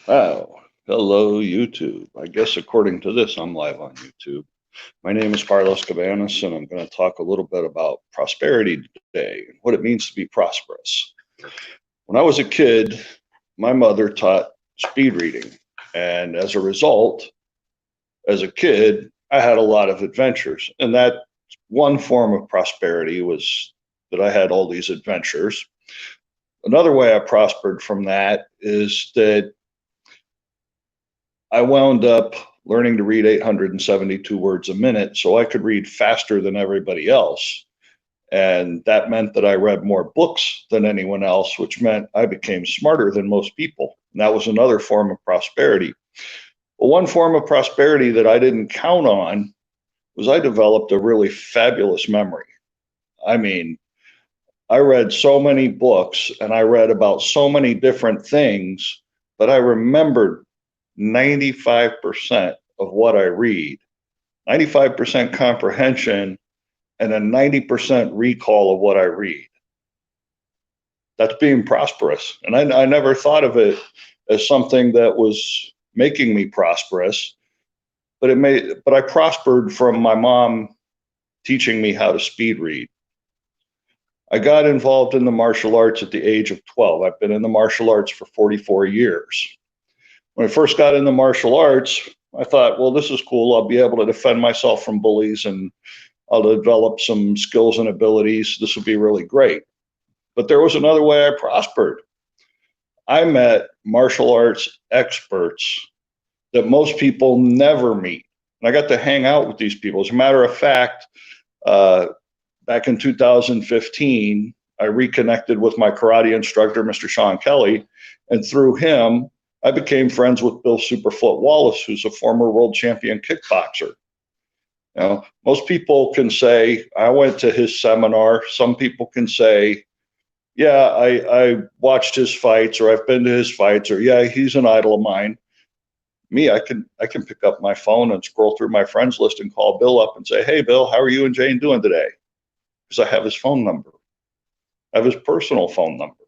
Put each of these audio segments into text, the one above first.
Oh, hello, YouTube. I guess according to this, I'm live on YouTube. My name is Carlos Cabanas, and I'm going to talk a little bit about prosperity today and what it means to be prosperous. When I was a kid, my mother taught speed reading. And as a result, as a kid, I had a lot of adventures. And that one form of prosperity was that I had all these adventures. Another way I prospered from that is that I wound up learning to read 872 words a minute so I could read faster than everybody else. And that meant that I read more books than anyone else, which meant I became smarter than most people. And that was another form of prosperity. Well, one form of prosperity that I didn't count on was I developed a really fabulous memory. I mean, I read so many books and I read about so many different things, but I remembered 95% of what I read, 95% comprehension, and a 90% recall of what I read. That's being prosperous. And I never thought of it as something that was making me prosperous, but I prospered from my mom teaching me how to speed read. I got involved in the martial arts at the age of 12. I've been in the martial arts for 44 years. When I first got into martial arts, I thought, well, this is cool. I'll be able to defend myself from bullies and I'll develop some skills and abilities. This will be really great. But there was another way I prospered. I met martial arts experts that most people never meet. And I got to hang out with these people. As a matter of fact, back in 2015, I reconnected with my karate instructor, Mr. Sean Kelly, and through him, I became friends with Bill Superfoot Wallace, who's a former world champion kickboxer. Most people can say, I went to his seminar. Some people can say, yeah, I watched his fights, or I've been to his fights, or yeah, he's an idol of mine. Me, I can pick up my phone and scroll through my friends list and call Bill up and say, hey, Bill, how are you and Jane doing today? Because I have his phone number. I have his personal phone number.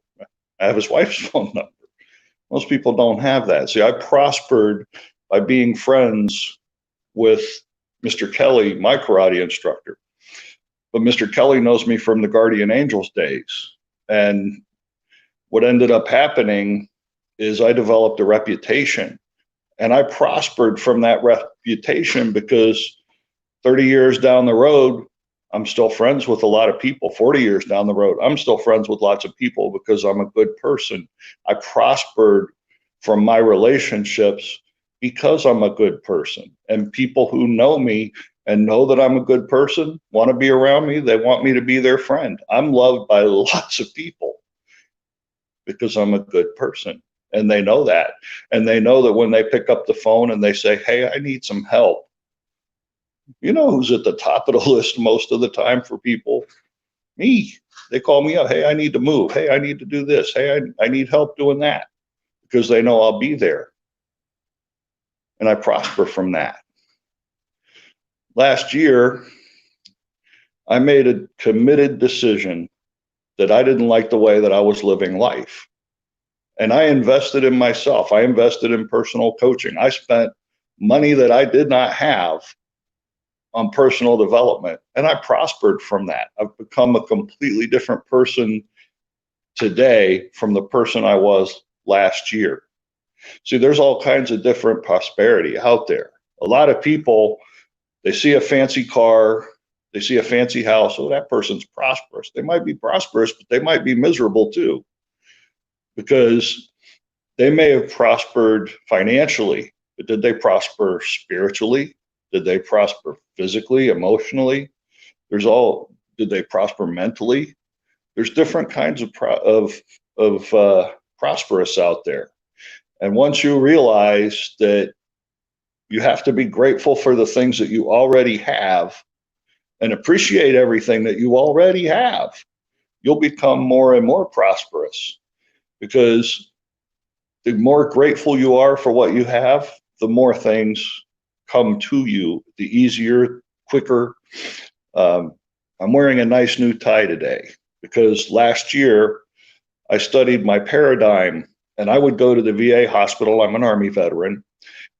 I have his wife's phone number. Most people don't have that. See, I prospered by being friends with Mr. Kelly, my karate instructor. But Mr. Kelly knows me from the Guardian Angels days. And what ended up happening is I developed a reputation. And I prospered from that reputation because 30 years down the road, I'm still friends with a lot of people. 40 years down the road, I'm still friends with lots of people because I'm a good person. I prospered from my relationships because I'm a good person. And people who know me and know that I'm a good person want to be around me. They want me to be their friend. I'm loved by lots of people because I'm a good person. And they know that. And they know that when they pick up the phone and they say, hey, I need some help. You know who's at the top of the list most of the time for people? Me. They call me up. Hey, I need to move. Hey, I need to do this. Hey, I need help doing that, because they know I'll be there. And I prosper from that. Last year, I made a committed decision that I didn't like the way that I was living life. And I invested in myself. I invested in personal coaching. I spent money that I did not have on personal development, and I prospered from that. I've become a completely different person today from the person I was last year. See, there's all kinds of different prosperity out there. A lot of people, they see a fancy car, they see a fancy house. Oh, that person's prosperous. They might be prosperous, but they might be miserable too, because they may have prospered financially, but did they prosper spiritually? Did they prosper physically, emotionally? Did they prosper mentally? There's different kinds of prosperous out there. And once you realize that you have to be grateful for the things that you already have and appreciate everything that you already have, you'll become more and more prosperous, because the more grateful you are for what you have, the more things come to you, the easier, quicker. I'm wearing a nice new tie today because last year I studied my paradigm And I would go to the VA hospital. I'm an Army veteran,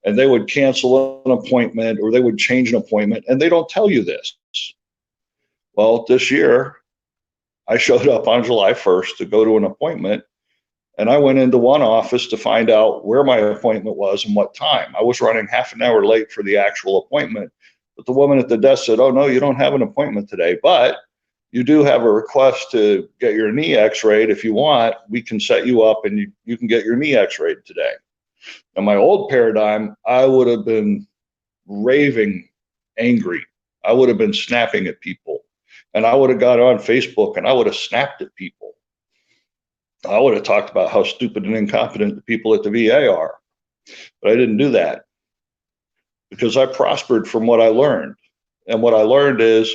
and they would cancel an appointment or they would change an appointment, and they don't tell you this. Well, this year I showed up on July 1st to go to an appointment, and I went into one office to find out where my appointment was and what time. I was running half an hour late for the actual appointment, but the woman at the desk said, "Oh, no, you don't have an appointment today, but you do have a request to get your knee x-rayed. If you want, we can set you up and you can get your knee x-rayed today." In my old paradigm, I would have been raving angry. I would have been snapping at people. And I would have got on Facebook and I would have snapped at people. I would have talked about how stupid and incompetent the people at the VA are. But I didn't do that because I prospered from what I learned. And what I learned is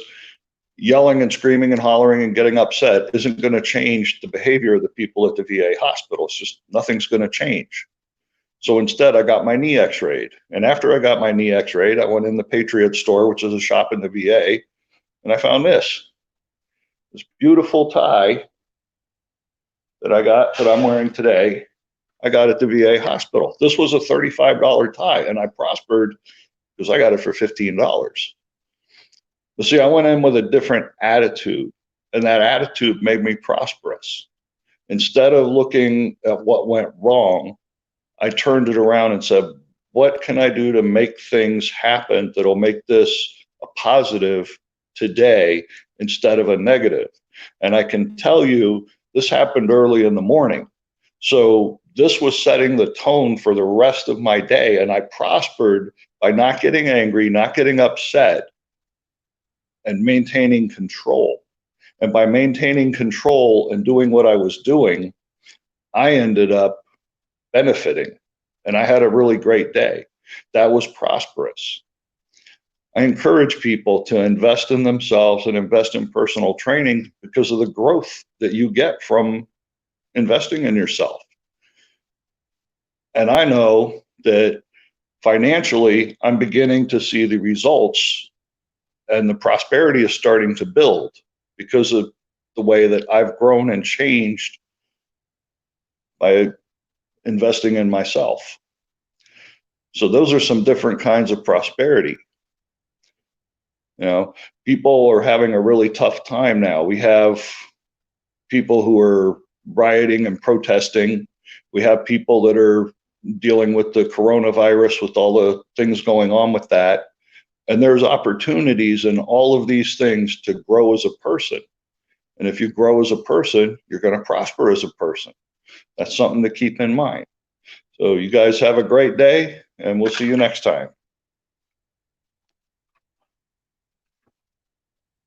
yelling and screaming and hollering and getting upset isn't going to change the behavior of the people at the VA hospital. It's just nothing's going to change. So instead, I got my knee x-rayed. And after I got my knee x-rayed, I went in the Patriot store, which is a shop in the VA, and I found this beautiful tie that I'm wearing today. I got at the VA hospital. This was a $35 tie, and I prospered because I got it for $15. But see, I went in with a different attitude, and that attitude made me prosperous. Instead of looking at what went wrong, I turned it around and said, what can I do to make things happen that'll make this a positive today instead of a negative? And I can tell you, this happened early in the morning. So this was setting the tone for the rest of my day. And I prospered by not getting angry, not getting upset, and maintaining control. And by maintaining control and doing what I was doing, I ended up benefiting. And I had a really great day. That was prosperous. I encourage people to invest in themselves and invest in personal training because of the growth that you get from investing in yourself. And I know that financially, I'm beginning to see the results, and the prosperity is starting to build because of the way that I've grown and changed by investing in myself. So those are some different kinds of prosperity. You know, people are having a really tough time now. We have people who are rioting and protesting. We have people that are dealing with the coronavirus, with all the things going on with that. And there's opportunities in all of these things to grow as a person. And if you grow as a person, you're going to prosper as a person. That's something to keep in mind. So you guys have a great day, and we'll see you next time.